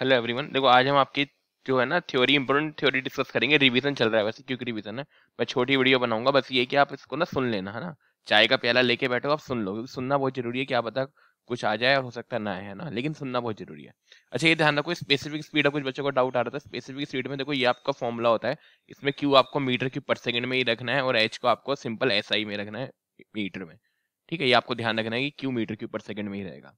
Hello everyone. देखो आज हम आपकी जो है ना थ्योरी, इंपोर्टेंट थ्योरी डिस्कस करेंगे। रिवीजन चल रहा है वैसे, क्योंकि रिवीजन है। मैं छोटी वीडियो बनाऊंगा, बस ये कि आप इसको ना सुन लेना, है ना। चाय का प्याला लेके बैठो, आप सुन लो, क्योंकि सुनना बहुत जरूरी है। क्या पता कुछ आ जाए और हो सकता ना है ना, लेकिन सुनना बहुत जरूरी है। अच्छा, ये ध्यान रखो, स्पेसिफिक स्पीड है, कुछ बच्चों को डाउट आ रहा था। स्पेसिफिक स्पीड में देखो, ये आपका फॉर्मूला होता है। इसमें क्यू आपको मीटर क्यूब पर सेकंड में ही रखना है और एच को आपको सिंपल एसआई में रखना है, मीटर में। ठीक है, ये आपको ध्यान रखना है कि क्यू मीटर क्यूब पर सेकंड में ही रहेगा।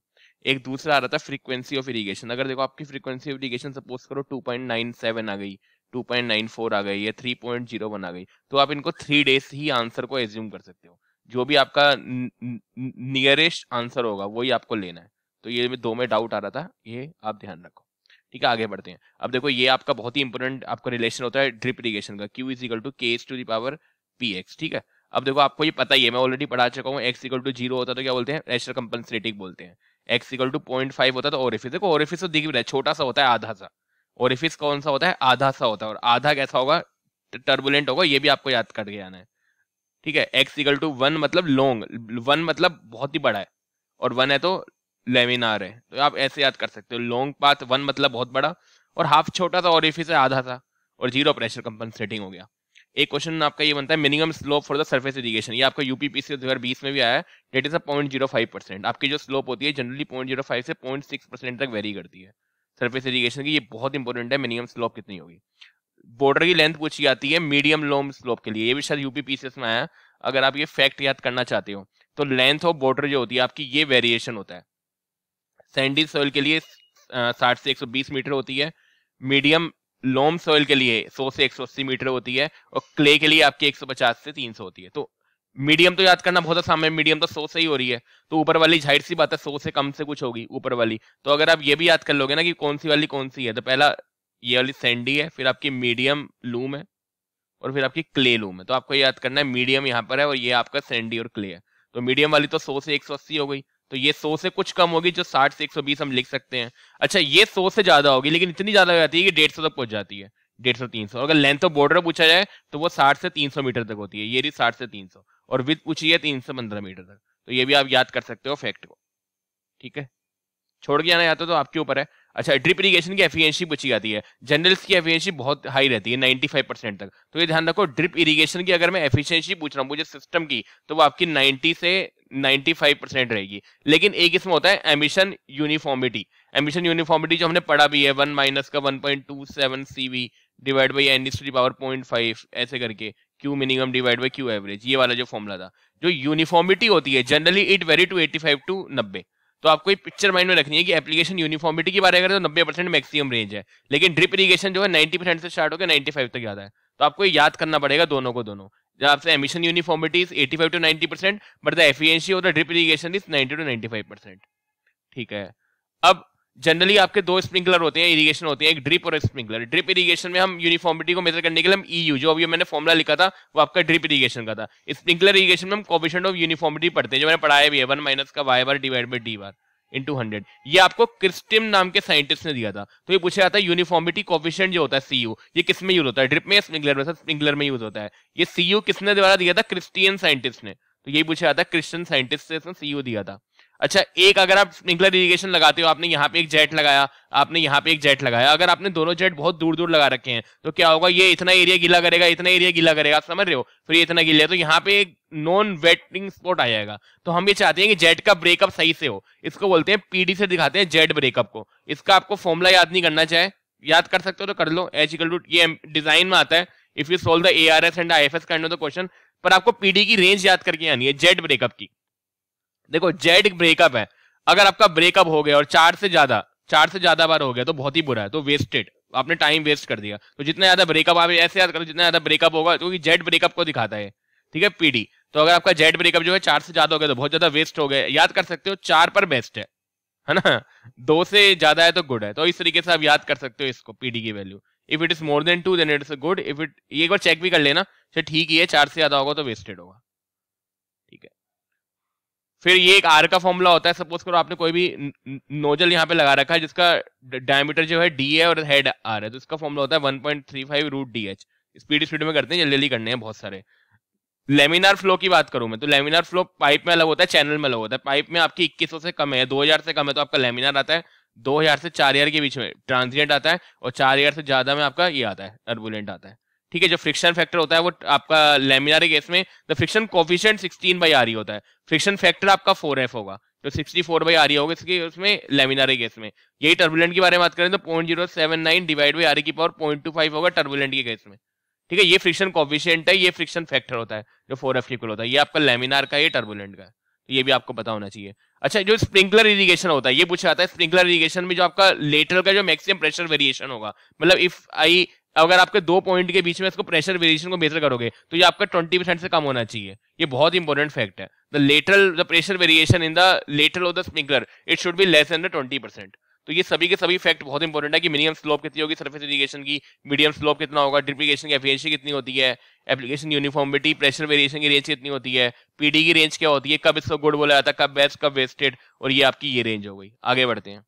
एक दूसरा आ रहा था फ्रीक्वेंसी ऑफ इरिगेशन। अगर देखो आपकी फ्रीक्वेंसी ऑफ इरिगेशन सपोज करो 2.97 आ गई, 2.94 आ गई या 3.01 आ गई, तो आप इनको 3 डेज ही आंसर को एज्यूम कर सकते हो। जो भी आपका नियरेस्ट आंसर होगा वही आपको लेना है। तो ये दो में डाउट आ रहा था, ये आप ध्यान रखो। ठीक है, आगे बढ़ते हैं। अब देखो, ये आपका बहुत ही इंपॉर्टेंट आपका रिलेशन होता है ड्रिप इरिगेशन का, Q is equal to K⁻⁴ px। ठीक है, अब देखो आपको ये पता ही है, मैं ऑलरेडी पढ़ा चुका हूँ। x इक्वल टू 0 होता है तो क्या बोलते हैं, प्रेशर कंपनसेटिंग बोलते हैं। x इक्वल टू 0.5 होता है तो ओरिफिस। देखो ओरिफिस तो दिख भी रहा है, छोटा सा होता है, आधा सा। ओरिफिस कौन सा होता है, आधा सा होता है। और आधा कैसा होगा, टर्बुलेंट होगा। ये भी आपको याद करके आना है। ठीक है, x इक्वल टू 1 मतलब लॉन्ग, 1 मतलब बहुत ही बड़ा है, और 1 है तो लेमिनार है। तो आप ऐसे याद कर सकते हो, लॉन्ग पाथ 1 मतलब बहुत बड़ा, और हाफ छोटा सा, ओरिफिस है आधा सा, और 0 प्रेशर कंपनसेटिंग हो गया। एक क्वेश्चन आपका ये बनता है, minimum slope for the surface irrigation. ये आपका यूपीपीसी 2020 में भी आया है। That is 0.05%। आपकी जो स्लोप होती है जनरली 0.05 से 0.6% तक वेरी करती है सरफेस इरिगेशन की। ये बहुत इंपॉर्टेंट है, मिनिमम स्लोप कितनी होगी। बॉर्डर की लेंथ पूछी जाती है मीडियम लोम स्लोप के लिए, ये भी शायद यूपीपीसीएस में आया। अगर आप ये फैक्ट याद करना चाहते हो तो लेंथ ऑफ बॉर्डर जो होती है आपकी, ये वेरिएशन होता है। सैंडी सॉइल के लिए 60 से 120 मीटर होती है। मीडियम लोम सॉइल के लिए 100 से 180 मीटर होती है। और क्ले के लिए आपकी 150 से 300 होती है। तो मीडियम तो याद करना बहुत आसान है, मीडियम तो 100 से ही हो रही है। तो ऊपर वाली जाहिर सी बात है 100 से कम से कुछ होगी ऊपर वाली। तो अगर आप ये भी याद कर लोगे ना कि कौन सी वाली कौन सी है, तो पहला ये वाली सैंडी है, फिर आपकी मीडियम लूम है, और फिर आपकी क्ले लूम है। तो आपको याद करना है मीडियम यहाँ पर है और ये आपका सैंडी और क्ले है। तो मीडियम वाली तो 100 से 180 हो गई, तो ये 100 से कुछ कम होगी, जो 60 से 120 हम लिख सकते हैं। अच्छा, ये 100 से ज्यादा होगी, लेकिन इतनी ज्यादा हो जाती है कि 150 तक पहुंच जाती है, 150-300। अगर लेंथ ऑफ बॉर्डर पूछा जाए तो वो 60 से 300 मीटर तक होती है, ये रही 60 से 300। और विथ पूछी है 3 से 15 मीटर तक। तो ये भी आप याद कर सकते हो फैक्ट को। ठीक है, छोड़ के आना जाता तो आपके ऊपर है। अच्छा, ड्रिप इरिगेशन की एफिशिएंसी पूछी जाती है। जनरल्स की एफिशिएंसी बहुत हाई रहती है, 95% तक। तो ये ध्यान रखो, ड्रिप इरिगेशन की अगर मैं एफिशिएंसी पूछ रहा हूँ मुझे सिस्टम की, तो वो आपकी 90 से 95% रहेगी। लेकिन एक इसमें होता है एमिशन यूनिफॉर्मिटी। एमिशन यूनिफॉर्मिटी जो हमने पढ़ा भी है, 1 माइनस का 1.27 CV divide by n to the power 0.5 ऐसे करके, Q minimum divide by Q average, ये वाला जो फॉर्मूला था। जो यूनिफॉर्मिटी होती है generally it vary to 85 to 90। तो आपको एक पिक्चर माइंड में रखनी है कि एप्लीकेशन यूनिफॉर्मिटी की बात करें तो 90% मैक्सिमम रेंज है, लेकिन ड्रिप इरिगेशन जो है 90% से स्टार्ट होकर 95 तक जाता है। तो आपको याद करना पड़ेगा दोनों को दोनों। जब आपसे emission uniformity is 85 to 90%, but the efficiency of the drip irrigation is 90 to 95%। ठीक है, अब जनरली आपके दो स्प्रिंकलर होते हैं, इरिगेशन होते हैं, एक ड्रिप और एक स्प्रिंकलर। ड्रिप इरिगेशन में हम यूनिफॉर्मिटी को मेजर करने के लिए हम EU, जो अभी मैंने फॉर्मुला लिखा था वो आपका ड्रिप इरिगेशन का था। स्प्रिंकलर इरिगेशन में हम कोएफिशिएंट ऑफ यूनिफॉर्मिटी पढ़ते हैं, जो मैंने पढ़ाया भी है, 1 माइनस का y bar divide by d bar into 100। ये आपको क्रिस्टिम नाम के साइंटिस्ट ने दिया था। तो ये पूछा जाता है यूनिफॉर्मिटी कोएफिशिएंट जो होता है CU, ये किस में यूज होता है, ड्रिप में या स्प्रिंकलर में? स्प्रिंकलर में यूज होता है। ये CU किसने द्वारा दिया था, क्रिस्टियन साइंटिस्ट ने। तो यही पूछा जाता है, क्रिश्चियन साइंटिस्ट से इसने CU दिया था। अच्छा, एक अगर आप स्प्रिंकलर इरिगेशन लगाते हो, आपने यहाँ पे एक जेट लगाया, आपने यहाँ पे एक जेट लगाया, अगर आपने दोनों जेट बहुत दूर दूर लगा रखे हैं तो क्या होगा, ये इतना एरिया गीला करेगा, इतना एरिया गीला करेगा, आप समझ रहे हो? फिर ये इतना गीला है तो यहाँ पे एक नॉन वेटिंग स्पॉट आ जाएगा। तो हम ये चाहते हैं कि जेट का ब्रेकअप सही से हो, इसको बोलते हैं PD से दिखाते हैं जेट ब्रेकअप को। इसका आपको फॉर्मूला याद नहीं करना, चाहे याद कर सकते हो तो कर लो, H इक्वल टू, ये डिजाइन में आता है, if you solve the ARS and IFS kind of the question. पर आपको PD की रेंज याद करके आनी है, जेट ब्रेकअप की। देखो जेट ब्रेकअप है, अगर आपका ब्रेकअप हो गया और 4 से ज्यादा बार हो गया तो बहुत ही बुरा है, तो वेस्टेड, आपने टाइम वेस्ट कर दिया। तो जितना ज्यादा ब्रेकअप, आप ऐसे याद करो, जितना ज्यादा ब्रेकअप होगा, क्योंकि जेट ब्रेकअप को दिखाता है। ठीक है, PD। तो अगर आपका जेट ब्रेकअप जो है 4 से ज्यादा हो गया तो बहुत ज्यादा वेस्ट हो गया। याद कर सकते हो 4 पर बेस्ट है ना, 2 से ज्यादा है तो गुड है। तो इस तरीके से आप याद कर सकते हो इसको, PD की value. If it is more than 2 then it is good, if it, एक बार चेक भी कर लेना, ठीक ही है, 4 से ज्यादा होगा तो वेस्टेड होगा। ठीक है, फिर ये एक आर का फॉर्मूला होता है। सपोज करो आपने कोई भी नोजल यहाँ पे लगा रखा है जिसका डायमीटर जो है D है और हेड R है, तो इसका फॉर्मूला होता है 1.35 रूट DH। स्पीड में करते हैं, जल्दी जल्दी करने हैं बहुत सारे। लेमिनार फ्लो की बात करूं मैं, तो लेमिनार फ्लो पाइप में अलग होता है, चैनल में अलग होता है। पाइप में आपकी 2100 से कम है, 2000 से कम है, तो आपका लेमिनार आता है। 2000 से 4000 के बीच में ट्रांजिएंट आता है, और 4000 से ज्यादा में आपका ये आता है टर्बुलेंट आता है। ठीक है, जो फ्रिक्शन फैक्टर होता है वो आपका लैमिनार केस में द फ्रिक्शन कोफिशिएंट 16/RE होता है, फ्रिक्शन फैक्टर आपका 4F होगा, तो 64/RE होगा इसके उसमें लैमिनार केस में। यही टर्बुलेंट के बारे में बात करें तो 0.079 डिवाइड बाई RE की पावर 0.25 होगा टर्बुलेंट के केस में। ठीक है, ये फ्रिक्शन कोफिशिएंट है, ये फ्रिक्शन फैक्टर होता है जो 4F के इक्वल होता है, ये आपका लैमिनार का, ये टर्बुलेंट का है, तो ये भी आपको पता होना चाहिए। अच्छा, जो स्प्रिंकलर इरिगेशन होता है ये पूछा जाता है, स्प्रिंकलर इरिगेशन में जो आपका लेटरल का जो मैक्सिमम प्रेशर वेरिएशन होगा, मतलब इफ आई अगर आपके 2 पॉइंट के बीच में इसको प्रेशर वेरिएशन को मेजर करोगे तो ये आपका 20% से कम होना चाहिए, ये बहुत इंपॉर्टेंट फैक्ट है। The pressure variation in the lateral of the sprinkler it should be less than the 20%। तो ये सभी के सभी फैक्ट बहुत इंपॉर्टेंट है कि मिनिमम स्लोप कितनी होगी सरफेस इरिगेशन की, मीडियम स्लोप कितना होगा, ड्रिप्लिकेशन की एफिशिएंसी कितनी होती है, एप्लीकेशन यूनिफॉर्मिटी, प्रेशर वेरिएशन की रेंज कितनी होती है, पीडी की रेंज क्या होती है, कब इसको गुड बोला जाता है, कब बेस्ट, कब वेस्टेड, और ये आपकी ये रेंज हो गई। आगे बढ़ते हैं।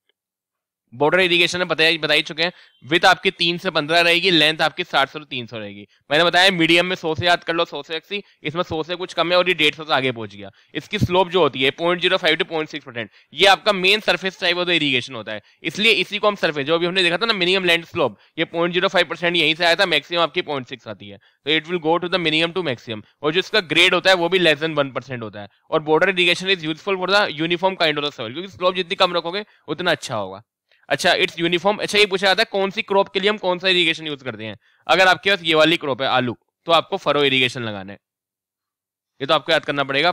बॉर्डर इरिगेशन में बता ही चुके हैं, विथ आपकी 3 से 15 रहेगी, लेंथ आपकी 60 से 300 रहेगी। मैंने बताया मीडियम में 100 से याद कर लो, 100 से 80, इसमें 100 से कुछ कम है और ये 150 से आगे पहुंच गया। इसकी स्लोप जो होती है 0.05 to 0.6%, ये आपका main surface type of the irrigation होता है, इसलिए इसी को हम सरफेस, जो अभी हमने देखा था ना मिनिमम लैंड स्लोप, ये 0.05% यहीं से आया था, मैक्सिमम आपकी 0.6 आती है, तो it will go to the minimum to maximum, और जो इसका ग्रेड होता है वो भी लेस देन 1% होता है। और border irrigation is useful for the uniform kind of the soil, क्योंकि स्लोप जितनी कम रखोगे उतना अच्छा होगा। अच्छा, इट्स यूनिफॉर्म। अच्छा, ये पूछा जाता है कौन सी क्रॉप के लिए हम कौन सा इरिगेशन यूज करते हैं। अगर आपके पास ये वाली क्रॉप है आलू, तो आपको फरो इरिगेशन लगाना है, ये तो आपको याद करना पड़ेगा,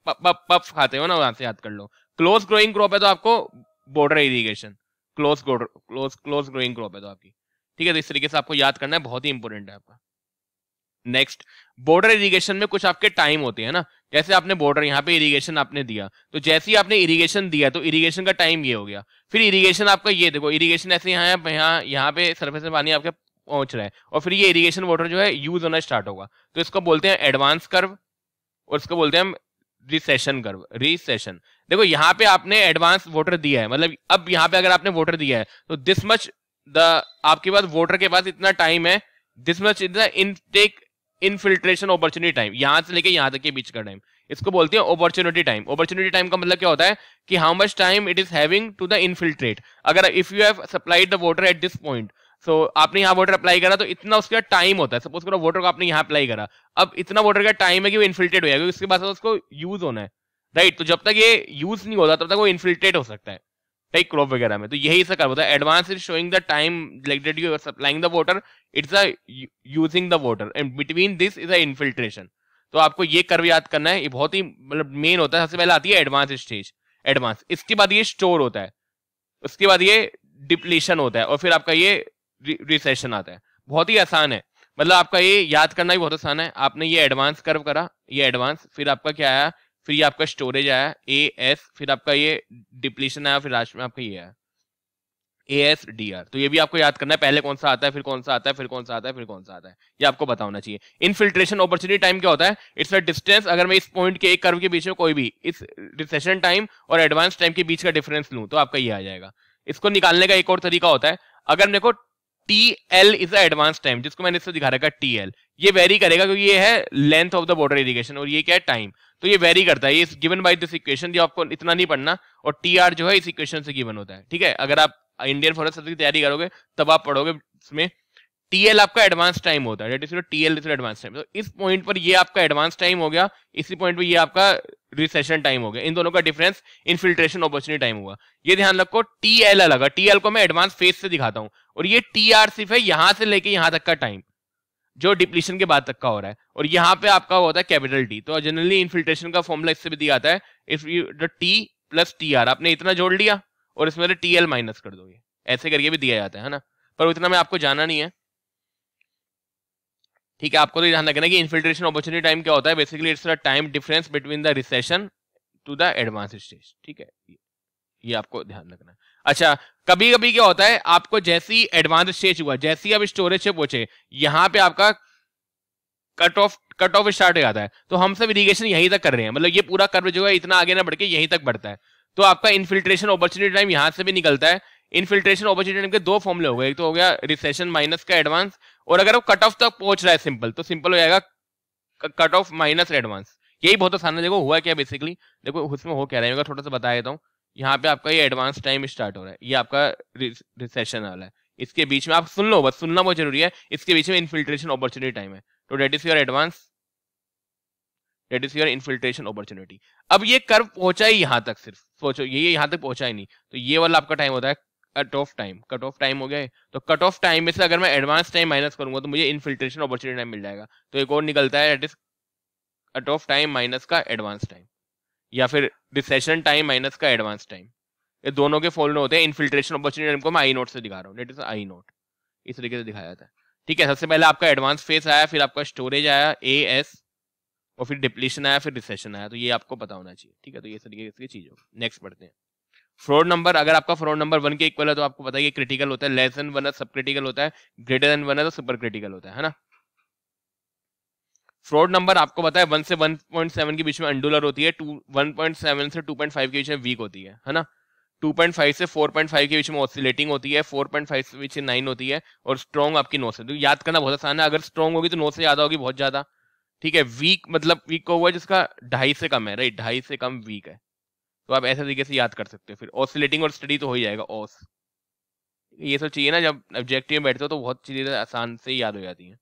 पफ खाते हो ना, वहां से याद कर लो। क्लोज ग्रोइंग क्रॉप है तो आपको border irrigation, close growing crop है तो आपकी, ठीक है, तो इस तरीके से आपको याद करना है, बहुत ही इंपॉर्टेंट है आपका। नेक्स्ट, बॉर्डर इरिगेशन में कुछ आपके टाइम होते हैं ना, जैसे आपने बॉर्डर यहाँ पे इरिगेशन आपने दिया, तो जैसे ही आपने इरिगेशन दिया तो इरिगेशन का टाइम ये हो गया, फिर इरिगेशन आपका ये देखो, इरिगेशन ऐसे यहाँ पे सरफेस में पानी आपके पहुंच रहा है, और फिर ये इरिगेशन वाटर जो है यूज होना स्टार्ट होगा, तो इसको बोलते हैं एडवांस कर्व, और इसको बोलते हैं हम रिसेशन कर्व, रिसेशन। देखो यहाँ पे आपने एडवांस वाटर दिया है, मतलब अब यहाँ पे अगर आपने वाटर दिया है तो दिस मच द आपके पास वाटर के पास इतना टाइम है, this much is the intake infiltration opportunity time, यहां से लेके यहां तक के बीच का टाइम, इसको बोलते हैं अपॉर्चुनिटी टाइम। अपॉर्चुनिटी टाइम का मतलब क्या होता है कि how much time it is having to the infiltrate. अगर if you have supplied the water at this point, so आपने यहाँ वाटर अप्लाई करा तो इतना उसका टाइम होता है, सपोज करो वाटर को आपने यहाँ अप्लाई करा, अब इतना वाटर का टाइम है कि वो इनफिल्ट्रेट हो जाएगा, उसके बाद उसको यूज होना है, राइट। तो जब तक ये यूज नहीं होता तब तक वो इनफिल्ट्रेट हो सकता है, लाइक क्रॉप वगैरह में, तो यही इसका कर्व होता है। Advance is showing the time like that you are supplying the water, it's a using the water, and between this is a infiltration. तो आपको ये कर्व याद करना है, ये बहुत ही मतलब मेन होता है। सबसे पहले आती है एडवांस स्टेज, एडवांस, इसके बाद ये स्टोर होता है, उसके बाद ये डिप्लीशन होता है, और फिर आपका ये रिसेशन आता है। बहुत ही आसान है, मतलब आपका ये याद करना भी बहुत आसान है। आपने ये एडवांस कर्व करा, ये एडवांस, फिर आपका क्या आया, फिर ये आपका स्टोरेज आया ए एस, फिर आपका ये डिप्लीशन आया, फिर लास्ट में आपका ये आया ए एस डी आर। तो ये भी आपको याद करना है, पहले कौन सा आता है, फिर कौन सा आता है, फिर कौन सा आता है, फिर कौन सा आता है, ये आपको पता होना चाहिए। इनफिल्ट्रेशन अपॉर्चुनिटी टाइम क्या होता है, इट्स अ डिस्टेंस, अगर मैं इस पॉइंट के एक कर्व के बीच में कोई भी इस रिसेशन टाइम और एडवांस टाइम के बीच का डिफरेंस लूं तो आपका ये आ जाएगा। इसको निकालने का एक और तरीका होता है, अगर मेरे को TL इज एडवांस टाइम, जिसको मैंने इससे दिखा रखा है TL, ये वेरी करेगा क्योंकि ये है length of the border irrigation, और ये क्या है टाइम, तो ये वेरी करता है, ये गिवन बाय दिस इक्वेशन, जो आपको इतना नहीं पढ़ना, और TR जो है इस इक्वेशन से गिवन होता है, ठीक है। अगर आप इंडियन फॉरेस्ट सर्विस की तैयारी करोगे तब आप पढ़ोगे इसमें, TL आपका एडवांस टाइम होता है, TL इज एडवांस टाइम, तो इस पॉइंट पर ये आपका एडवांस टाइम हो गया, इसी पॉइंट पर ये आपका रिसेशन टाइम हो गया, इन दोनों का डिफरेंस इनफिल्ट्रेशन अपॉर्चुनिटी टाइम हुआ। ये ध्यान रखो, TL अलग है, TL को मैं एडवांस फेज से दिखाता हूं, और ये TR सिर्फ है यहां से लेके यहां तक का टाइम, जो डिप्लीशन के बाद तक का हो रहा है, और यहाँ पे आपका होता है कैपिटल T। तो जनरली इनफिल्ट्रेशन का फॉर्मूला इससे भी दिया जाता है, if you the T plus TR, आपने इतना जोड़ लिया और इसमें TL माइनस कर दोगे, ऐसे करके भी दिया जाता है ना, पर उतना में आपको जाना नहीं है, ठीक है। आपको तो ध्यान रखना है कि इनफिल्ट्रेशन अपॉर्चुनिटी टाइम क्या होता है, basically it's the time difference between the recession to the advance stage, ठीक है, ये आपको ध्यान रखना है। अच्छा, कभी कभी क्या होता है, आपको जैसे ही एडवांस स्टेज हुआ, जैसे ही आप स्टोरेज से पहुंचे, यहां पे आपका कट ऑफ स्टार्ट हो जाता है, तो हम सब इरिगेशन यहीं तक कर रहे हैं, मतलब ये पूरा कर्व जो है इतना आगे ना बढ़ के यहीं तक बढ़ता है, तो आपका इनफिल्ट्रेशन अपॉर्चुनिटी टाइम यहां से भी निकलता है। इनफिल्ट्रेशन अपॉर्चुनिटी टाइम के दो फॉर्मूले हो गए, एक तो हो गया रिसेशन माइनस का एडवांस, और अगर वो कट ऑफ तक पहुंच रहा है सिंपल, तो सिंपल हो जाएगा कट ऑफ माइनस एडवांस। यही बहुत आसान है। देखो हुआ क्या बेसिकली, देखो उसमें हो क्या रहा है, थोड़ा सा बता देता हूँ। यहाँ पे आपका ये एडवांस टाइम स्टार्ट हो रहा है, ये आपका रिसेशन वाला है। इसके बीच में आप सुन लो, बस सुनना बहुत जरूरी है, इसके बीच में इन्फिल्ट्रेशन अपॉर्चुनिटी टाइम है, तो that is your advance, that is your infiltration opportunity. अब ये कर्व पहुंचा ही यहाँ तक, सिर्फ सोचो ये यहाँ तक पहुंचा ही नहीं, तो ये वाला आपका टाइम होता है cut off time. Cut off time हो गया है, तो कट ऑफ टाइम में से अगर मैं एडवांस टाइम माइनस करूंगा तो मुझे इन्फिल्ट्रेशन अपॉर्चुनिटी टाइम मिल जाएगा। तो एक और निकलता है, that is cut off time minus का एडवांस टाइम, या फिर रिसेशन टाइम माइनस का एडवांस टाइम। ये दोनों के फॉलो होते हैं। इन्फिल्ट्रेशन अपॉर्चुनिटी टाइम को मैं आई नोट से दिखा रहा हूँ, डेट इज आई नोट, इस तरीके से दिखाया जाता है। ठीक है, सबसे पहले आपका एडवांस फेस आया, फिर आपका स्टोरेज आया ए एस, और फिर डिप्लीशन आया, फिर रिसेशन आया। तो ये आपको पता होना चाहिए। ठीक है, तो ये तरीके की चीज होगी। नेक्स्ट बढ़ते हैं। फ्रॉड नंबर, अगर आपका फ्रॉड नंबर 1 के इक्वल है तो आपको पता है कि क्रिटिकल होता है, लेस देन 1 है सब क्रिटिकल होता है, ग्रेटर देन 1 है तो सुपर क्रिटिकल होता है ना। फ्रॉड नंबर आपको पता है 1 से 1.7 के बीच में अंडुलर होती है, 1.7 से 2.5 के बीच में वीक होती है ना। 2.5 से 4.5 के बीच में ऑसिलेटिंग होती है, 4.5 से बीच में 9 होती है, और स्ट्रॉन्ग आपकी 9 से। तो याद करना बहुत आसान है, अगर स्ट्रॉन्ग होगी तो 9 से ज्यादा होगी, बहुत ज्यादा। ठीक है, वीक मतलब वीक को हुआ जिसका 2.5 से कम है, राइट, 2.5 से कम वीक है, तो आप ऐसे तरीके से याद कर सकते हो। फिर ऑसिलेटिंग और स्टडी तो हो ही जाएगा, ऑस। ये सब चाहिए ना, जब ऑब्जेक्टिव में बैठते हो तो बहुत चीजें आसान से याद हो जाती हैं।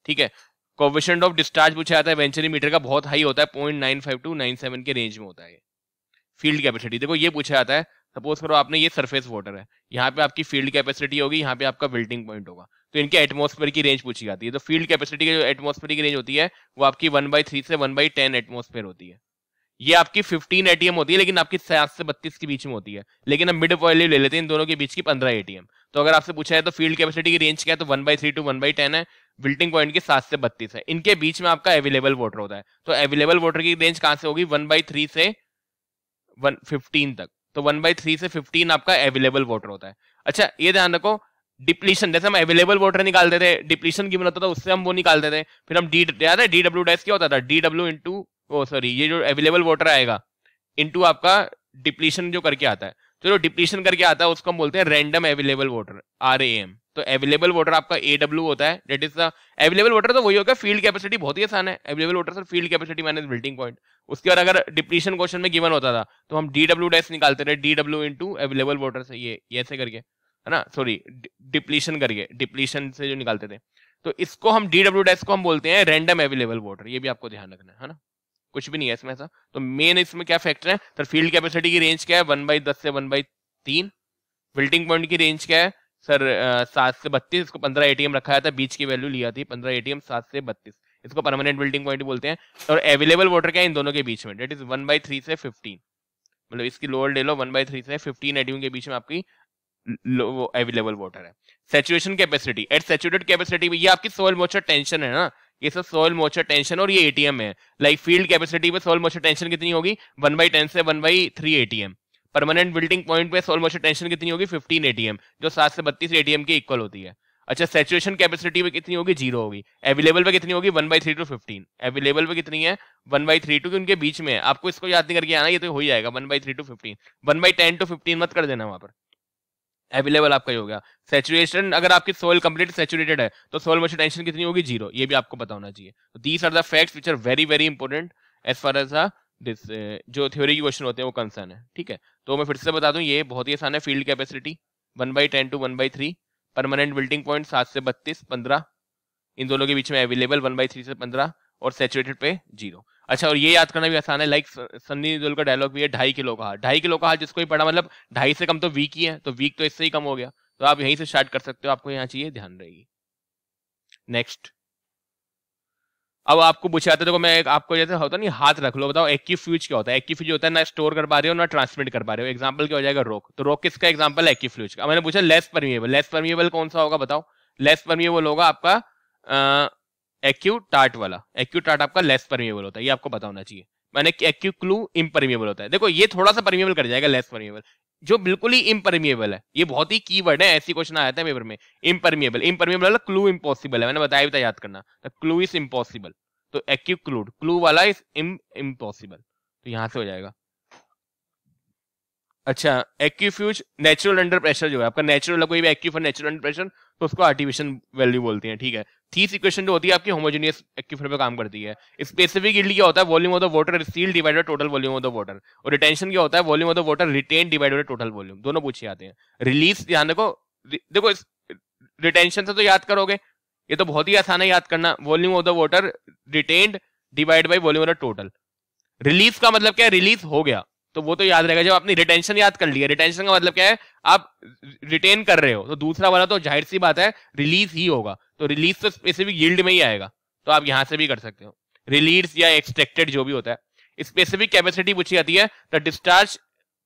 ठीक है, कोएफिशिएंट ऑफ डिस्चार्ज पूछा जाता है वेंचुरी मीटर का, बहुत हाई होता है, 0.95 टू 97 के रेंज में होता है। फील्ड कैपेसिटी देखो ये पूछा जाता है, सपोज करो आपने ये सरफेस वाटर है, यहाँ पे आपकी फील्ड कैपेसिटी होगी, यहाँ पे आपका विल्टिंग पॉइंट होगा, तो इनके एटमॉस्फेयर की रेंज पूछी जाती है। तो फील्ड कैपेसिटी की जो एटमॉस्फेयर की रेंज होती है वो आपकी 1/3 से 1/10 एटमॉस्फेयर होती है। ये आपकी 15 एटीएम होती है, लेकिन आपकी 7 से 32 के बीच में होती है। लेकिन हम मिड वैल्यू ले लेते हैं इन दोनों के बीच की 15 एटीएम। तो अगर आपसे पूछा है तो फील्ड कैपेसिटी की रेंज क्या है, तो 1/3 टू 1/10 है, विल्टिंग पॉइंट की 7 से 32 है। इनके बीच में आपका अवेलेबल वाटर होता है, तो अवेलेबल वाटर की रेंज कहां से होगी, 1/3 से 15 तक। तो 1/3 से 15 आपका अवेलेबल वाटर होता है। अच्छा ये ध्यान रखो, डिप्लीशन, जैसे हम अवेलेबल वाटर निकालते थे, डिप्लीशन गिवन होता था उससे हम वो निकालते थे, फिर हम डी, याद है डी डब्ल्यू डैश क्या होता था, डी डब्ल्यू इंटू, ओ सॉरी, ये जो अवेलेबल वाटर आएगा इंटू आपका डिप्लीशन जो करके आता है, तो जो डिप्लीशन करके आता है उसको हम बोलते हैं रैंडम अवेलेबल वाटर, RAM। तो अवेलेबल वाटर आपका AW होता है, that is the available water. तो वही होगा, फील्ड कैपेसिटी बहुत ही आसान है, available water sir field capacity minus wilting point. उसके बाद अगर डिप्लीशन क्वेश्चन में गिवन होता था तो हम DW डैश निकालते थे, DW इंटू अवेलेबल वाटर से, ये ऐसे करके, है ना, सॉरी डिप्लीशन करके, डिप्लीशन से जो निकालते थे, तो इसको हम DW डैश को हम बोलते हैं रैंडम अवेलेबल वाटर। ये भी आपको ध्यान रखना है ना, कुछ भी नहीं है इसमें ऐसा। तो मेन इसमें क्या फैक्टर है सर, फील्ड कैपेसिटी की रेंज क्या है, 1/10 से 1/3। विल्टिंग पॉइंट की रेंज क्या है सर, 7 से 32। इसको 15 एटीएम रखा जाता है, बीच की वैल्यू लिया थी 15 एटीएम, 7 से 32, इसको परमानेंट विल्टिंग पॉइंट बोलते हैं। और अवेलेबल वाटर क्या है इन दोनों के बीच में, डेट इज 1/3 से 15, मतलब इसकी लोअर ले लो, 1/3 से 15 एटीएम के बीच में आपकी अवेलेबल वाटर है। Saturation capacity, at saturated capacity ये आपकी सोइल मॉइस्चर टेंशन है ना, ये सब सोइल मॉइस्चर टेंशन और ये एटीएम है। लाइक फील्ड कैपेसिटी पे सोइल मॉइस्चर टेंशन कितनी होगी, 1/10 से 1/3 एटीएम। परमानेंट विल्टिंग पॉइंट पे सोइल मॉइस्चर टेंशन कितनी होगी, 15 एटीएम, जो 7 से 32 एटीएम के इक्वल होती है। अच्छा सैचुरेशन कैपेसिटी पे कितनी होगी, 0 होगी। अवेलेबल पे कितनी होगी, 1/3 टू 15। अवेलेबल पे कितनी है, 1/3 टू, उनके बीच में। आपको इसको याद नहीं करके आना, ये तो हो ही जाएगा, 1/3 टू 15। 1/10 टू 15 मत कर देना वहां पर, अवेलेबल आपका ही हो गया। सैचुरेशन, अगर आपकी सोइल कंप्लीट सैचुरेटेड है तो सोइल मॉइस्चर टेंशन कितनी होगी, 0। ये भी आपको पता होना चाहिए। These are the facts which are very very important as far as this जो थ्योरी की क्वेश्चन होते हैं वो कंसर्न है। ठीक है, तो मैं फिर से बता दूं, ये बहुत ही आसान है। Field capacity 1/10 to 1/3, permanent wilting point 7 से 32, 15, इन दोनों के बीच में अवेलेबल 1/3 से 15, और सैचुरेटेड पे 0। अच्छा, और ये याद करना भी आसान है, लाइक सन्नी देओल का डायलॉग भी है, 2.5 किलो का हाथ। 2.5 किलो का हाथ जिसको ही पड़ा, मतलब 2.5 से कम तो वीक ही है, तो वीक तो इससे ही कम हो गया। तो आप यहीं से स्टार्ट कर सकते हो, आपको यहाँ चाहिए, ध्यान रहेगी। नेक्स्ट, अब आपको पूछा जाता है, देखो मैं आपको जैसे होता नहीं, हाथ रख लो, बताओ एक्यूफ्यूज क्या होता है। एक्यूफ्यूज होता है ना स्टोर कर पा रहे हो ना ट्रांसमिट कर पा रहे हो। एग्जांपल क्या हो जाएगा, रोक। तो रोक किसका एग्जांपल है, एक्यूफ्यूज का। मैंने पूछा लेस परमिएबल, लेस परमिएबल कौन सा होगा बताओ। लेस परमिएबल होगा आपका एक्यूटार्ट वाला। एक्यूटार्ट आपका लेस परमिएबल होता है, ये आपको पता होना चाहिए। मैंने एक्यूक्लू इम्परमिएबल होता है। देखो ये थोड़ा सा परमिएबल कर जाएगा, लेस परमिएबल। जो बिल्कुल ही इम्परमिएबल है, ये बहुत ही कीवर्ड है, ऐसी क्वेश्चन आया था पेपर में। इम्परमिएबल, इम्परमिएबल क्लू इम्पॉसिबल है, मैंने बताया भी था, याद करना। क्लू इज इम्पॉसिबल, तो एक्यूक्लूड, क्लू वाला इज इम्पॉसिबल, तो यहां से हो जाएगा। अच्छा, एक्यूफ्यूज नेचुरल अंडर प्रेशर जो है आपका, नेचुरल कोई भी एक्यूफर नेचुरल अंडर प्रेशर, तो उसको आर्टिफिशियल वैल्यू बोलते हैं, ठीक है। थीस इक्वेशन जो होती है आपकी होमोजेनियस एक्यूफर पे काम करती है। स्पेसिफिक यील्ड क्या होता है, volume of the water received divided total volume of the water, और रिटेंशन क्या होता है, volume of the water retain divided total volume, दोनों पूछे जाते हैं। रिलीज ध्यान देखो, देखो रिटेंशन से तो याद करोगे, ये तो बहुत ही आसान है याद करना, volume of the water retained divide by volume of the total. Release का मतलब क्या है, रिलीज हो गया, तो वो तो याद रहेगा। जब आपने रिटेंशन याद कर लिया, रिटेंशन का मतलब क्या है, आप रिटेन कर रहे हो, तो दूसरा वाला तो जाहिर सी बात है रिलीज ही होगा, तो रिलीज तो स्पेसिफिक यील्ड में ही आएगा, तो आप यहां से भी कर सकते हो, रिलीज या एक्सट्रैक्टेड जो भी होता है। स्पेसिफिक कैपेसिटी पूछी जाती है, the discharge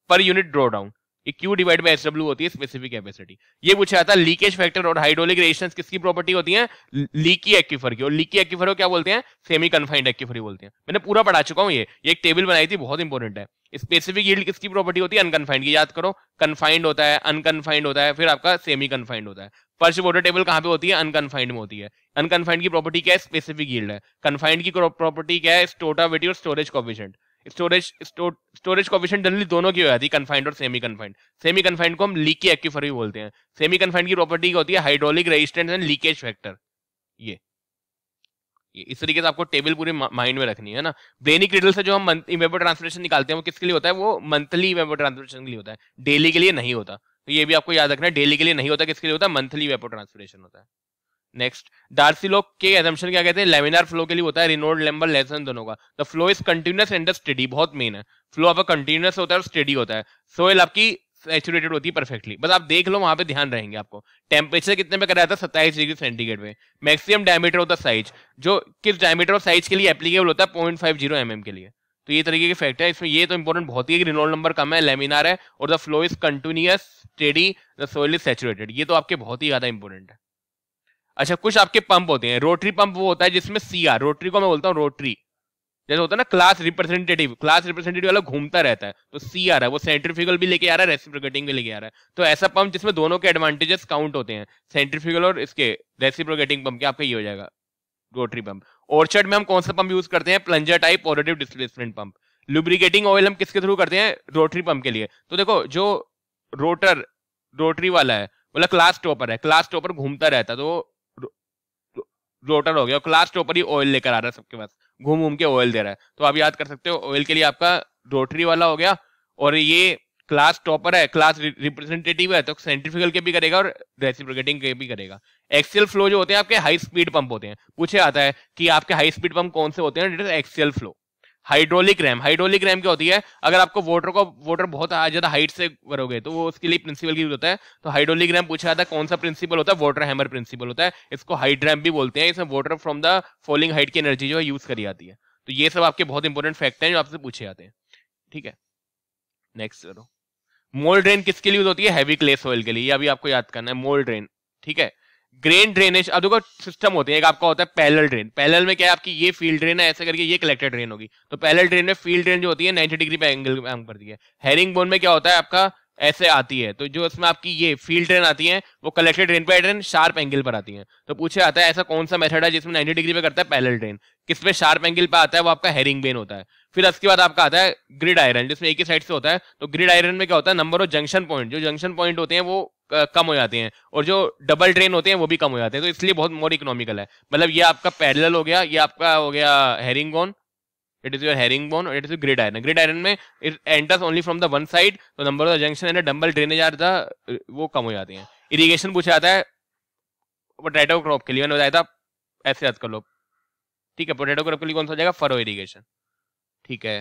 per unit draw down, Q divide by SW होती है स्पेसिफिक कैपेसिटी। ये पूछा जाता है लीकेज फैक्टर और हाइड्रोलिक रेजिस्टेंस किसकी प्रॉपर्टी होती है, लीकी एक्यूफर की, और लीकी एक्यूफर को क्या बोलते हैं, सेमी कन्फाइंड एक्यूफर बोलते हैं। मैंने पूरा पढ़ा चुका हूं, ये एक टेबल बनाई थी, बहुत इंपॉर्टेंट है। स्पेसिफिक यील्ड किसकी प्रॉपर्टी होती है, अनकन्फाइंड की, याद करो, कन्फाइंड होता है, अनकन्फाइंड होता है, फिर आपका सेमी कन्फाइंड होता है। फर्स्ट वाटर टेबल कहां पे होती है, अनकन्फाइंड में होती है। अनकन्फाइंड की प्रॉपर्टी क्या है, स्पेसिफिक यील्ड है। कन्फाइंड की प्रॉपर्टी क्या है, स्टोटाविटी और storage coefficient. Storage coefficient generally दोनों की हो जाती है, कन्फाइंड और सेमी कन्फाइंड। सेमी कन्फाइंड को हम लीकी एक्यूफर भी बोलते हैं। सेमी कन्फाइंड की प्रॉपर्टी क्या होती है, hydraulic resistance and leakage factor. ये इस तरीके से आपको टेबल पूरे माइंड में रखनी है ना। ब्रेनिक रिडल से जो हम वेपर ट्रांसफॉर्मेशन निकालते हैं वो किसके लिए होता है, वो मंथली वेपर ट्रांसफॉर्मेशन के लिए होता है, डेली के लिए नहीं होता, तो ये भी आपको याद रखना है, डेली के लिए नहीं होता, किसके लिए होता है, मंथली वेपर ट्रांसफॉर्मेशन होता है। नेक्स्ट, डार्सी लॉ के एजम्पशन क्या कहते हैं, लेमिनार फ्लो के लिए होता है, रिनोल्ड नंबर लेसन दोनों का। The flow is continuous and steady, बहुत मेन है, फ्लो आपका कंटिन्यूअस होता है और स्टेडी होता है। सोइल आपकी सैचुरेटेड होती है परफेक्टली, बस आप देख लो, वहां पे ध्यान रहेंगे आपको। टेम्परेचर कितने पे कराया था, 27 डिग्री सेंटीग्रेड पे। Maximum diameter of the size, जो किस डायमीटर ऑफ साइज के लिए एप्लीकेबल होता है, 0.50 mm के लिए। तो ये तरीके के फैक्ट है इसमें, ये तो इंपॉर्टेंट बहुत ही है, रिनोल्ड नंबर कम है, लेमिनार है, और the flow is continuous steady, the soil is saturated, ये तो आपके बहुत ही ज्यादा इंपॉर्टेंट है। अच्छा, कुछ आपके पंप होते हैं, रोटरी पंप वो होता है जिसमें सीआर, रोटरी को मैं बोलता हूँ रोटरी, जैसे होता है ना क्लास रिप्रेजेंटेटिव वाला घूमता रहता है, तो सी आ रहा है, वो सेंट्रीफ्यूगल भी लेके आ रहा है, रेसिप्रोकेटिंग भी लेके आ रहा है। तो ऐसा पंप जिसमें दोनों के एडवांटेजेस काउंट होते हैं, सेंट्रीफ्यूगल और इसके रेसिप्रोकेटिंग पंप के, आपका ये हो जाएगा रोटरी पंप। ऑर्चर्ड में हम कौन सा पंप यूज करते हैं, plunger type positive displacement pump. Lubricating oil हम किसके थ्रू करते हैं, रोटरी पंप के लिए। तो देखो जो रोटरी वाला है, मतलब क्लास टॉपर है, क्लास टॉपर घूमता रहता है, तो रोटर हो गया, क्लास टॉपर ही ऑयल लेकर आ रहा है सबके पास, घूम घूम के ऑयल दे रहा है, तो आप याद कर सकते हो ऑयल के लिए आपका रोटरी वाला हो गया। और ये क्लास टॉपर है, क्लास रिप्रेजेंटेटिव है, तो सेंट्रीफ्यूगल के भी करेगा और रेसिप्रोकेटिंग के भी करेगा। एक्सियल फ्लो जो होते हैं आपके हाई स्पीड पंप होते हैं, पूछे आता है कि आपके हाई स्पीड पंप कौन से होते हैं, एक्सियल फ्लो। हाइड्रोलिक रैम क्या होती है, अगर आपको वाटर बहुत ज्यादा हाइट से करोगे तो वो उसके लिए प्रिंसिपल की होता है, तो हाइड्रोलिक रैम पूछा जाता है कौन सा प्रिंसिपल होता है, वाटर हैमर प्रिंसिपल होता है, इसको हाइड रैम भी बोलते हैं, इसमें water from the falling height की एनर्जी जो है यूज करी जाती है। तो ये सब आपके बहुत इंपॉर्टेंट फैक्ट हैं जो आपसे पूछे जाते हैं, ठीक है। नेक्स्ट करो, मोल्ड ड्रेन किसके लिए यूज होती है, हैवी क्ले सॉइल के लिए, ये अभी आपको याद करना है, मोल्ड ड्रेन, ठीक है। ग्रेन ड्रेनेज, अब देखो सिस्टम होते हैं, एक आपका होता है पैरेलल ड्रेन, पैरेलल में क्या है आपकी ये फील्ड ड्रेन है, ऐसे करके ये कलेक्टर ड्रेन होगी, तो पैरेलल ड्रेन में फील्ड ड्रेन जो होती है 90 डिग्री पे एंगल काम करती है। हेरिंग बोन में क्या होता है आपका, ऐसे आती है, तो जो इसमें आपकी ये फील्ड ड्रेन आती है वो कलेक्टेड ड्रेन पे ड्रेन शार्प एंगल पर आती है। तो पूछे आता है ऐसा कौन सा मेथड है जिसमें 90 डिग्री पे करता है पैरेलल ड्रेन, किस पे शार्प एंगल पे आता है, वो आपका हेरिंग बेन होता है। फिर उसके बाद आपका आता है ग्रिड आयरन, जिसमें एक ही साइड से होता है, तो ग्रिड आयरन में क्या होता है, नंबर ऑफ जंक्शन पॉइंट, जो जंक्शन पॉइंट होते हैं वो कम हो जाते हैं, और जो डबल ड्रेन होते हैं वो भी कम हो जाते हैं, तो इसलिए बहुत मोर इकोनॉमिकल है। मतलब ये आपका पैरेलल हो गया, ये आपका हो गया herring bone, it is your herring bone, और it is grid iron. Grid iron में it enters only from the one side, तो number of junction and double drainage are the वो कम हो जाते हैं। इरिगेशन पूछा जाता है पोटैटो क्रॉप के लिए, मैंने बताया था, ऐसे याद कर लो, ठीक है। पोटैटो क्रॉप के लिए कौन सा हो जाएगा, फरो इरिगेशन, ठीक है।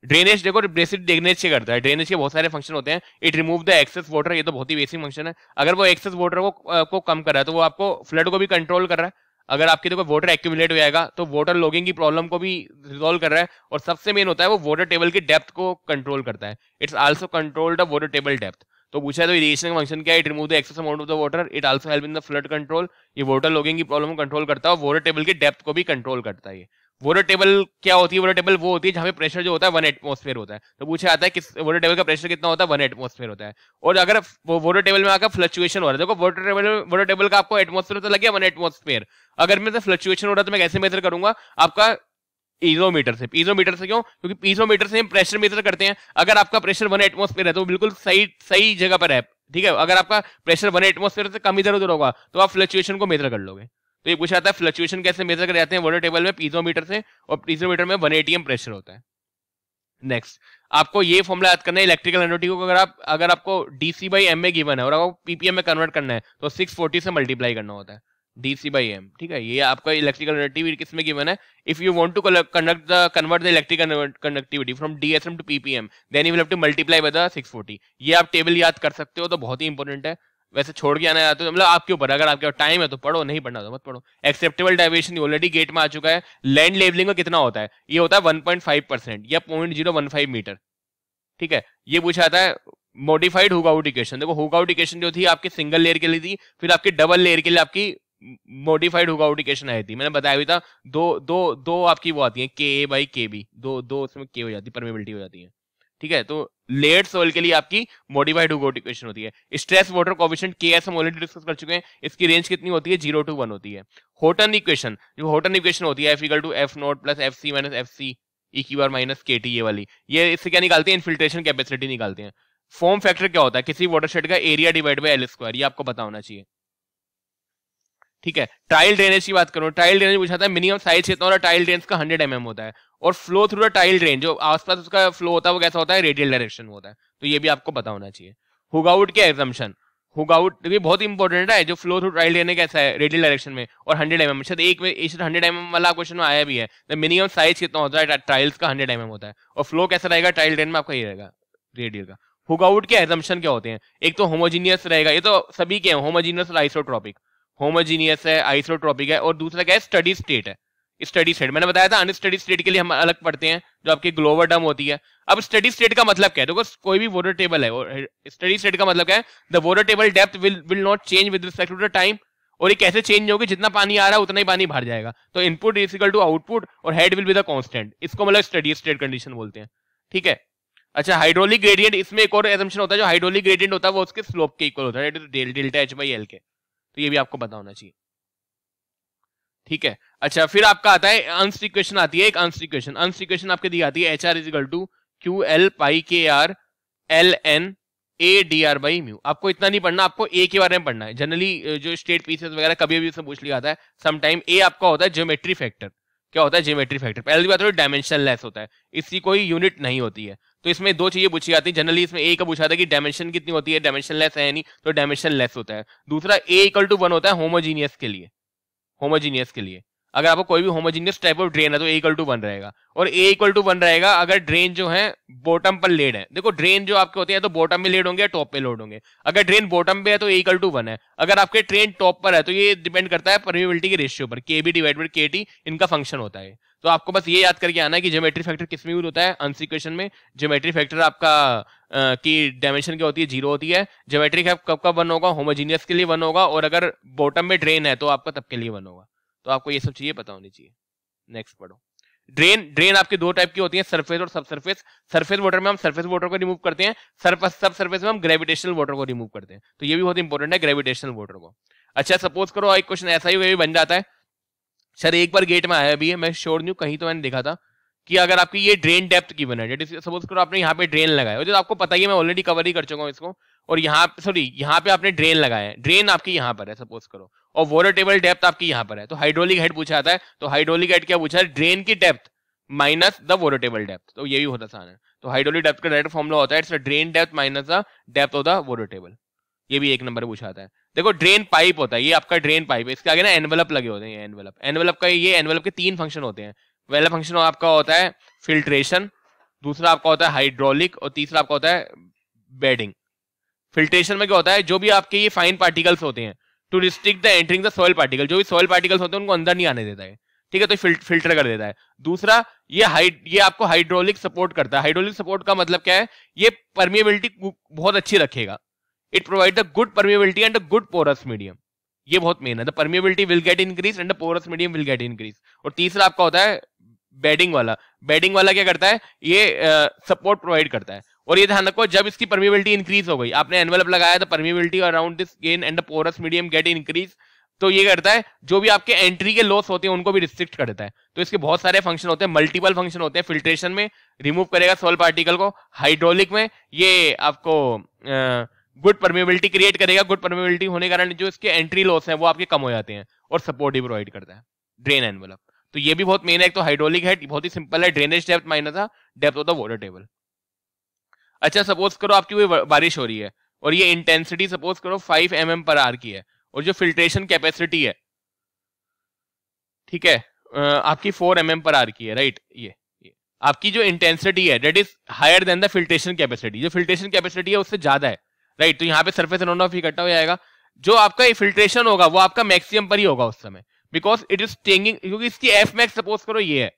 ड्रेनेज देखो, बेसिक ड्रेनेज से करता है, ड्रेनेज के बहुत सारे फंक्शन होते हैं। It remove the excess water, ये तो बहुत ही बेसिक फंक्शन है। अगर वो एक्सेस वाटर को कम कर रहा है तो वो आपको फ्लड को भी कंट्रोल कर रहा है। अगर आपके देखो वाटर एक्यूमुलेट हो जाएगा तो वाटर लॉगिंग की प्रॉब्लम को भी रिजॉल्व कर रहा है। और सबसे मेन होता है वो वाटर टेबल की डेप्थ को कंट्रोल करता है, it's also control the water table depth. तो पूछा है तो इरिगेशन का फंक्शन क्या है, it remove the excess amount of the water, it also help in the flood control, ये वाटर लॉगिंग की प्रॉब्लम को कंट्रोल करता है और वाटर टेबल की डेप्थ को भी कंट्रोल करता है। वाटर टेबल क्या होती है, वाटर टेबल वो होती है जहां पे प्रेशर जो होता है 1 एटमॉस्फेयर होता है। तो पूछा जाता है कि वाटर टेबल का प्रेशर कितना होता है, 1 एटमॉस्फेयर होता है। और अगर वो वाटर टेबल में आकर फ्लक्चुएशन हो रहा है, देखो वाटर टेबल का आपको एटमॉस्फेयर तो लग गया 1 एटमॉस्फेयर, अगर मेरे से फ्लक्चुएशन हो रहा है तो मैं कैसे मेजर करूंगा, आपका पीजोमीटर से क्यों? क्योंकि पीजोमीटर से हम प्रेशर मेजर करते हैं। अगर आपका प्रेशर 1 एटमॉस्फेयर है तो बिल्कुल सही जगह पर है, ठीक है। अगर आपका प्रेशर 1 एटमॉस्फेयर से कम इधर उधर होगा तो आप फ्लक्चुएशन को मेजर कर लोगे। तो ये पूछा था फ्लक्चुएशन कैसे मेजर कर जाते हैं वाटर टेबल में, पीजोमीटर से, और पीजोमीटर में 1 atm प्रेशर होता है। नेक्स्ट, आपको ये फॉर्मूला याद करना है इलेक्ट्रिकल एनर्जी को। अगर आपको डीसी बाई एम में गिवन है और आपको पीपीएम में कन्वर्ट करना है तो 640 से मल्टीप्लाई करना होता है, डीसी बाई एम, ठीक है। ये आपका इलेक्ट्रिकल एनर्जी किस में गिवन है? If you want to convert the electrical conductivity from DSM to PPM then you will have to multiply by the 640। ये आप टेबल याद कर सकते हो, तो बहुत ही इंपॉर्टेंट है। वैसे छोड़ के आना है तो मतलब आपके ऊपर, अगर आपके टाइम है तो पढ़ो, नहीं पढ़ना तो मत पढ़ो। एक्सेप्टेबल डेविएशन ऑलरेडी गेट में आ चुका है। लैंड लेवलिंग का कितना होता है? ये होता है 1.5% या 0.015 मीटर, ठीक है। ये पूछा जाता है मॉडिफाइड हुगाउट इक्वेशन। देखो हुगाउट इक्वेशन जो थी आपकी सिंगल लेयर के लिए थी, फिर आपकी डबल लेयर के लिए आपकी मॉडिफाइड हुगाउट इक्वेशन आई थी। मैंने बताया भी था, दो आपकी वो आती है के ए बाई के बी, दो उसमें के हो जाती है, परमेबिलिटी हो जाती है, ठीक है। तो लेयर्ड सोइल के लिए आपकी मॉडिफाइड हुगाउट इक्वेशन होती है। स्ट्रेस वाटर कोएफिशिएंट केएस हम ऑलरेडी डिस्कस कर चुके हैं। इसकी रेंज कितनी होती है? 0 to 1 होती है। हॉटन इक्वेशन, जो हॉटन इक्वेशन होती है F = F0 + FC - FC EQ - KT, ये वाली, ये इससे क्या निकालते हैं? इन्फिल्ट्रेशन कैपेसिटी निकालते हैं। फॉर्म फैक्टर क्या होता है? किसी वाटरशेड का एरिया डिवाइड बाय L², ये आपको पता होना चाहिए, ठीक है। टाइल ड्रेनेज की बात करूं, टाइल ड्रेनेज पूछा था मिनिमम साइज कितना होता है? टाइल ड्रेनेज का 100 mm होता है, और flow through the tile drain, जो आसपास उसका फ्लो होता है वो कैसा होता है? रेडियल डायरेक्शन में होता है। तो ये भी आपको पता होना चाहिए। हुगाउट के एग्जम्पशन, हुगाउट भी बहुत इंपॉर्टेंट है, जो फ्लो थ्रू टाइल ड्रेन कैसा है? रेडियल डायरेक्शन में, और 100 mm। शायद 100 mm वाला क्वेश्चन में आया भी है। मिनिमम साइज कितना होता है टाइल्स का? 100 mm होता है, और फ्लो कैसा रहेगा टाइल ड्रेन में? आपका ये रहेगा रेडियल का। हुगाउट के एग्जम्पशन क्या होते हैं? एक तो होमोजीनियस रहेगा, ये तो सभी के हैं, होमोजीनियस और आइसोट्रोपिक। होमोजीनियस है, आइसोट्रोपिक है, और दूसरा क्या है? स्टडी स्टेट है। स्टडी स्टेट मैंने बताया था, अनस्टडी स्टेट के लिए हम अलग पढ़ते हैं, जो आपकी ग्लोबल टर्म होती है। अब स्टडी स्टेट का मतलब क्या है? देखो कोई भी वाटर टेबल है, और स्टडी स्टेट का मतलब क्या है? The water table depth will not change with respect to the time. और ये कैसे चेंज होगी? जितना पानी आ रहा है उतना ही पानी भर जाएगा। तो input is equal to output, और head will be the constant. इसको मतलब स्टडी स्टेट कंडीशन बोलते हैं, ठीक है। अच्छा, हाइड्रोलिक ग्रेडियंट, इसमें एक और एजम्पशन होता है, जो हाइड्रोलिक ग्रेडियंट होता है वो उसके स्लोप के इक्वल होता है, डेल्टा H बाई L के। तो ये भी आपको पता होना चाहिए, ठीक है। अच्छा, फिर आपका आता है अंश इक्वेशन, आती है एक अंश इक्वेशन। अंश इक्वेशन आपके दी आती है HR = QL pi KR LN ADR by mu. आपको इतना नहीं पढ़ना, आपको A के बारे में पढ़ना है। जनरली जो स्टेट पीसेस वगैरह कभी भी पूछ लिया जाता है समटाइम। A आपका होता है ज्योमेट्री फैक्टर। क्या होता है? Geometry factor. पहली बात तो डायमेंशन लेस होता है, इसकी कोई यूनिट नहीं होती है। तो इसमें दो चीजें पूछी जाती है जनरली। इसमें A का पूछा था कि डायमेंशन कितनी होती है, डायमेंशन लेस है नहीं, तो डायमेंशन लेस होता है। दूसरा A = 1 होता है होमोजीनियस के लिए। होमोजीनियस के लिए अगर आपको कोई भी होमोजीनियस टाइप ऑफ ड्रेन है तो A = 1 रहेगा, और A = 1 रहेगा अगर ड्रेन जो है बॉटम पर लेड है। देखो ड्रेन जो आपके होते हैं तो बॉटम में लेड होंगे या टॉप पे लोड होंगे। अगर ड्रेन बॉटम पे है तो A = 1 है। अगर आपके ट्रेन टॉप पर है तो ये डिपेंड करता है परमेबिलिटी के रेशियो पर, KB / KT इनका फंक्शन होता है। तो आपको बस ये याद करके आना है कि ज्योमेट्री फैक्टर किस में यूज होता है? अंश इक्वेशन में। ज्योमेट्री फैक्टर आपका की डायमेंशन क्या होती है? 0 होती है। ज्योमेट्री कब 1 होगा? होमोजीनियस के लिए 1 होगा, और अगर बॉटम में ड्रेन है तो आपका तब के लिए 1 होगा। तो आपको ये सब चीजें पता होनी चाहिए। नेक्स्ट पढ़ो। ड्रेन आपके दो टाइप की होती है, सरफेस और सब सरफेस। सरफेस वाटर में हम सरफेस वाटर को रिमूव करते हैं, सब सरफेस में हम ग्रेविटेशनल वाटर को रिमूव करते हैं। तो ये भी बहुत इंपॉर्टेंट है, ग्रेविटेशनल वाटर को। अच्छा, सपोज करो एक क्वेश्चन ऐसा ही बन जाता है, सर एक बार गेट में आया भी है, मैं श्योर नहीं हूं, कहीं तो मैंने देखा था कि अगर आपकी ये ड्रेन डेप्थ की बना है, सपोज करो आपने यहाँ पे ड्रेन लगाया, जो आपको पता ही है, मैं ऑलरेडी कवर ही कर चुका हूँ इसको, और यहाँ पे आपने ड्रेन लगाया है, ड्रेन आपकी यहाँ पर है सपोज करो, और वाटर टेबल डेप्थ आपकी यहाँ पर है। तो हाइड्रोलिक हेड पूछा जाता है, तो हाइड्रोलिक हेड क्या पूछा है? ड्रेन की depth minus the water table depth. तो ये भी बहुत आसान है। तो हाइड्रोलिक डेप्थ का डायरेक्ट फॉर्मूला होता है it's drain depth minus the depth of the water table. ये भी एक नंबर पूछा जाता है। देखो ड्रेन पाइप होता है, ये आपका ड्रेन पाइप है, इसके आगे ना एनवेलप लगे होते हैं। एनवेलप का ये एनवेलप के 3 फंक्शन होते हैं। पहला फंक्शन आपका होता है फिल्ट्रेशन, दूसरा आपका होता है हाइड्रोलिक, और तीसरा आपका होता है बेडिंग। फिल्ट्रेशन में क्या होता है? जो भी आपके ये फाइन पार्टिकल्स होते हैं, to restrict the entering the soil particle, जो भी सॉइल पार्टिकल्स होते हैं उनको अंदर नहीं आने देता है, ठीक है, तो फिल्टर कर देता है। दूसरा ये आपको हाइड्रोलिक सपोर्ट करता है। हाइड्रोलिक सपोर्ट का मतलब क्या है? ये परमिएबिलिटी बहुत अच्छी रखेगा। It provide the good permeability and a good porous medium. ये बहुत मेन है, the permeability will get increase and the porous medium will get increase. और तीसरा आपका होता है बेडिंग वाला। बेडिंग वाला क्या करता है? ये सपोर्ट प्रोवाइड करता है। और ये ध्यान रखो, जब इसकी परमिएबिलिटी इंक्रीज हो गई, आपने एनवेलप लगाया, the permeability around this gain and the porous medium get increase, तो ये करता है जो भी आपके एंट्री के लॉस होते हैं उनको भी रिस्ट्रिक्ट करता है। तो इसके बहुत सारे फंक्शन होते हैं, मल्टीपल फंक्शन होते हैं। फिल्ट्रेशन में रिमूव करेगा सॉल्ट पार्टिकल को, हाइड्रोलिक में ये आपको गुड परमेबिलिटी क्रिएट करेगा, गुड परमेबिलिटी होने के कारण जो इसके एंट्री लॉस है वो आपके कम हो जाते हैं, और सपोर्ट भी प्रोवाइड करता है। ड्रेन एनवेलप तो ये भी बहुत मेन है, एक तो हाइड्रोलिक है, बहुत ही सिंपल है, drainage depth minus depth of the water table. अच्छा सपोज करो आपकी कोई बारिश हो रही है और ये इंटेंसिटी सपोज करो 5 mm पर आर की है, और जो फिल्ट्रेशन कैपेसिटी है, ठीक है, आपकी 4 mm पर आर की है, राइट। ये आपकी जो इंटेंसिटी है that is higher than the filtration capacity, जो फिल्ट्रेशन कैपेसिटी है उससे ज्यादा है, राइट। तो यहाँ पे सरफेस रन ऑफ इकट्ठा हो जाएगा, जो आपका फिल्ट्रेशन होगा वो आपका मैक्सिमम पर ही होगा उस समय, बिकॉज इट इज टेकिंग, क्योंकि इसकी एफ मैक्स सपोज करो ये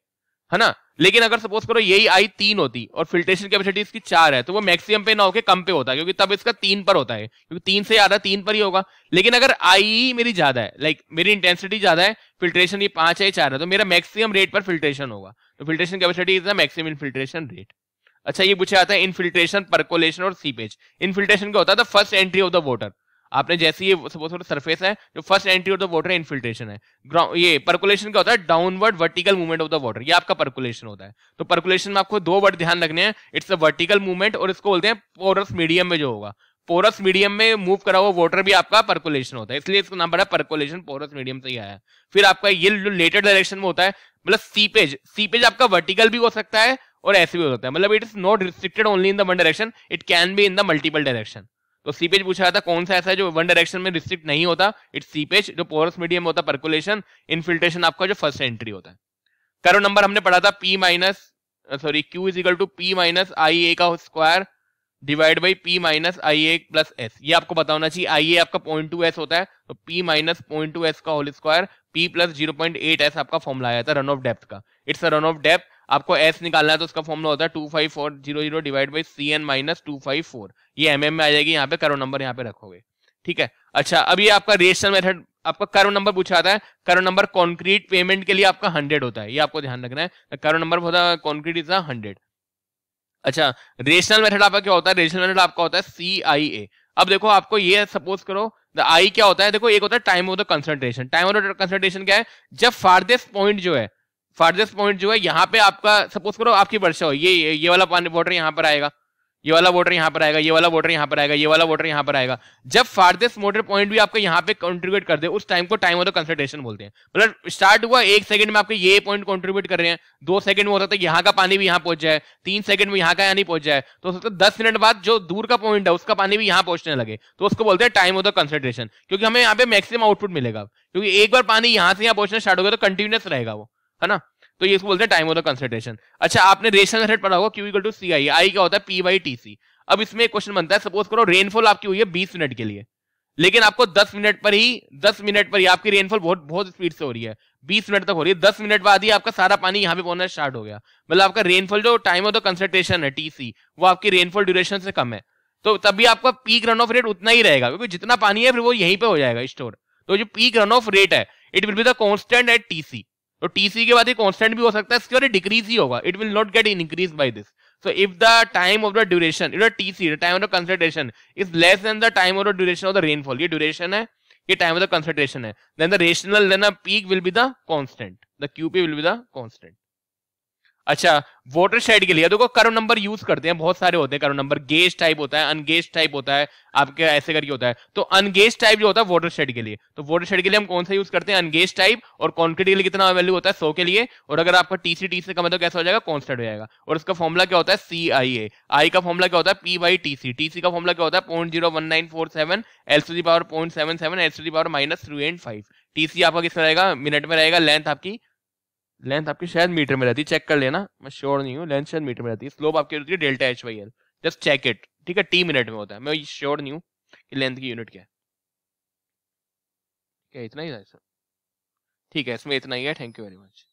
है ना। लेकिन अगर सपोज करो यही आई 3 होती और फिल्ट्रेशन कैपेसिटी इसकी 4 है, तो वो मैक्सिमम पे ना होके कम पे होता है, क्योंकि तब इसका 3 पर होता है, क्योंकि 3 से ज्यादा 3 पर ही होगा। लेकिन अगर आई मेरी ज्यादा है, लाइक मेरी इंटेंसिटी ज्यादा है, फिल्ट्रेशन ये 5 है 4 है, तो मेरा मैक्सिमम रेट पर फिल्ट्रेशन होगा। तो filtration capacity is the maximum infiltration rate. अच्छा ये पूछा जाता है इनफिल्ट्रेशन, परकोलेशन और सीपेज। इनफिल्ट्रेशन क्या होता है? The first entry of the water. आपने जैसे ये सपोज करो सरफेस है, जो first entry of the water infiltration है। ये परकुलेशन क्या होता है? Downward vertical movement of the water, ये आपका परकुलेशन होता है। तो परकुलेशन में आपको 2 वर्ड ध्यान रखने हैं, इट्स अ वर्टिकल मूवमेंट, और इसको बोलते हैं पोरस मीडियम में जो होगा, पोरस मीडियम में मूव करा हुआ वाटर भी आपका परकुलेशन होता है, इसलिए इसका नाम पड़ा परकुलेशन, पोरस मीडियम से ही आया है। फिर आपका ये जो लेटर डायरेक्शन में होता है, मतलब सीपेज, सीपेज आपका वर्टिकल भी हो सकता है और ऐसे भी हो सकता है, मतलब it is not restricted only in the one direction, it can be in the multiple direction. तो सीपेज पूछा जाता कौन सा ऐसा है जो वन डायरेक्शन में रिस्ट्रिक्ट नहीं होता, इट्स सीपेज। जो पोरस मीडियम होता है परकुलेशन, इनफिल्ट्रेशन आपका जो फर्स्ट एंट्री होता है। करो नंबर हमने पढ़ा था Q is equal to P minus i a का square divide by P minus i a plus s. ये आपको पता होना चाहिए, आई ए आपका 0.2s होता है, तो P माइनस 0.2s का whole square, P plus 0.8s आपका फॉर्मूला आया था रन ऑफ डेप्थ का। It's a run of depth, आपको s निकालना है तो उसका फॉर्मूला होता है 25400 डिवाइड बाई CN माइनस 254। ये mm में आ जाएगी, यहाँ पे करो नंबर यहाँ पे रखोगे, ठीक है। अच्छा अब ये आपका रेशनल मेथड, आपका करो नंबर पूछा जाता है, करो नंबर कॉन्क्रीट पेमेंट के लिए आपका 100 होता है, ये आपको ध्यान रखना है। करो नंबर होता है कॉन्क्रीट इज 100। अच्छा रेशनल मेथड आपका क्या होता है? रेशनल मेथड आपका होता है CIA। अब देखो आपको ये सपोज करो द आई क्या होता है, देखो एक होता है time of the concentration. Time of the concentration क्या है? जब फारदेस्ट पॉइंट जो है, फारदेस्ट पॉइंट जो है यहाँ पे आपका सपोज करो आपकी वर्षा हो, ये वाला पानी वाटर यहाँ पर आएगा, ये वाला वाटर यहाँ पर आएगा, ये वाला वाटर यहाँ पर आएगा, ये वाला वाटर यहाँ पर आएगा। जब फारदेस्ट मोटर पॉइंट भी आपका यहाँ पे कंट्रीब्यूट कर दे, उस टाइम को टाइम ऑफ द कंसंट्रेशन बोलते हैं। मतलब स्टार्ट हुआ 1 सेकंड में आपके ये पॉइंट कंट्रीब्यूट कर रहे हैं, 2 सेकंड में होता है यहाँ का पानी भी यहाँ पहुंच जाए, 3 सेकंड में यहाँ का यहाँ नहीं पहुंच जाए, तो 10 मिनट बाद जो दूर का पॉइंट है उसका पानी भी यहाँ पहुंचने लगे, तो उसको बोलते हैं टाइम ऑफ द कंसंट्रेशन। क्योंकि हमें यहाँ पे मैक्सिमम आउटपुट मिलेगा, क्योंकि एक बार पानी यहाँ से यहाँ पहुंचना स्टार्ट हो गया तो कंटिन्यूअस रहेगा वो, है ना। तो ये इसको बोलते हैं टाइम ऑफ द कंसंट्रेशन। अच्छा आपने रेशनल मेथड पढ़ा होगा, Q इक्वल टू CI, आई क्या होता है? P by TC। अब इसमें एक क्वेश्चन बनता है, सपोज करो रेनफॉल आपकी हुई है 20 मिनट के लिए, लेकिन आपको 10 मिनट पर ही आपकी रेनफॉल बहुत स्पीड से हो रही है, 20 मिनट तक हो रही है, 10 मिनट बाद ही आपका सारा पानी यहाँ पे पहुंचना स्टार्ट हो गया, मतलब आपका रेनफॉल जो टाइम ऑफ द कंसंट्रेशन है TC, वो आपकी रेनफॉल ड्यूरेशन से कम है, तो तभी आपका पीक रन ऑफ रेट उतना ही रहेगा, क्योंकि जितना पानी है फिर वो यहीं पे हो जाएगा स्टोर। तो जो पीक रन ऑफ रेट है it will be the constant eight TC। तो TC के बाद ये कांस्टेंट भी हो सकता है, इसके बाद डिक्रीज ही होगा, it will not gate increase by this. So if the time of the duration, TC, the time of the concentration is less than the time of the duration of the rainfall, ये duration है, ये time of the concentration है, then the rational, then the peak will be the constant, the QP will be the constant। अच्छा water shade के लिए देखो curve number use करते हैं, बहुत सारे होते हैं कर्व नंबर, गेज टाइप होता है, अनगेज टाइप होता है, आपके ऐसे करके होता है। तो अनगेज टाइप जो होता है वाटर शेड के लिए, तो वाटर शेड के लिए हम कौन सा यूज करते हैं? अनगेज टाइप। और कॉन्क्रीट के लिए कितना वैल्यू होता है? 100 के लिए। और अगर आपका TC से कम है तो कैसा हो जाएगा? कांस्टेंट हो जाएगा। और उसका फॉर्मूला क्या होता है? CIA। आई का फॉर्मूला क्या होता है? P by TC। TC का फॉर्मूला क्या होता है? 0.01947 L to the power 0.77 H to the power minus 3.5। TC आपका किस रहेगा? मिनट में रहेगा। लेंथ आपकी शायद मीटर में रहती है, चेक कर लेना, मैं श्योर नहीं हूँ, लेंथ शायद मीटर में रहती है। स्लोप आपकी होती है delta H/L, just check it, ठीक है। T मिनट में होता है, मैं श्योर नहीं हूँ कि लेंथ की यूनिट क्या है। क्या इतना ही था सर? ठीक है, इसमें इतना ही है। Thank you very much.